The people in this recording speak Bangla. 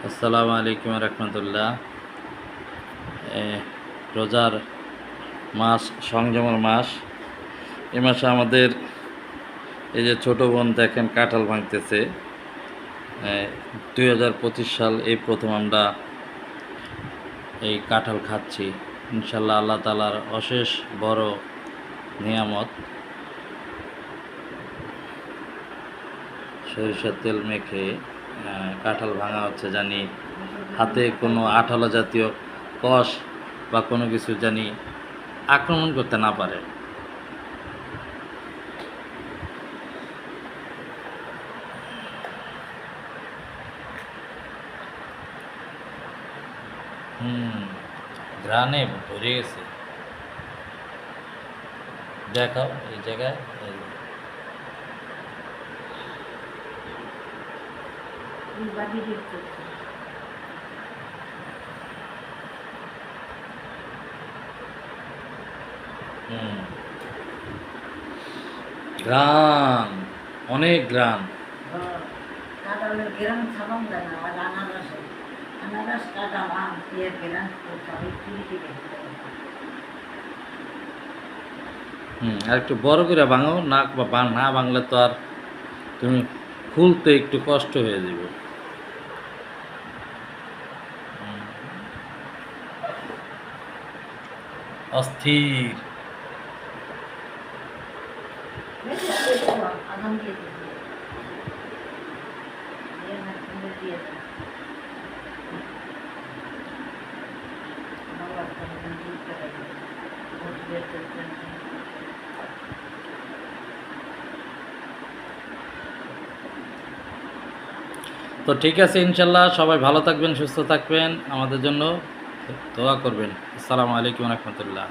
আসসালামু আলাইকুম রহমতুল্লাহ। রোজার মাস, সংযমের মাস। এ মাসে আমাদের এই যে ছোট বোন দেখেন কাঁঠাল ভাঙতেছে। 2025 সাল এই প্রথম আমরা এই কাঁঠাল খাচ্ছি। ইনশাল্লাহ আল্লাহ তাআলার অশেষ বড় নিয়ামত। সরিষার তেল মেখে কাঁঠাল ভাঙা হচ্ছে, জানি হাতে কোনো আঠালো জাতীয় কষ বা কোনো কিছু জানি আক্রমণ করতে না পারে। ঘ্রাণে ভরে গেছে। দেখাও এই জায়গায়। ঘ্রাণ, অনেক ঘ্রাণ। কাঁঠালের গ্রাম ছাপাম যায় না, আর আনারসে আনারস কাঁঠাল আম এর গ্রাম সবই চুরি থেকে আর একটু বড় করে ভাঙো, না না ভাঙলে তো আর তুমি খুলতে একটু কষ্ট হয়ে যাবে। অস্থির। আগাম দিয়ে দিয়ে তো ঠিক আছে, ইনশাল্লাহ সবাই ভালো থাকবেন, সুস্থ থাকবেন, আমাদের জন্য দোয়া করবেন। আসসালামু আলাইকুম রহমতুল্লাহ।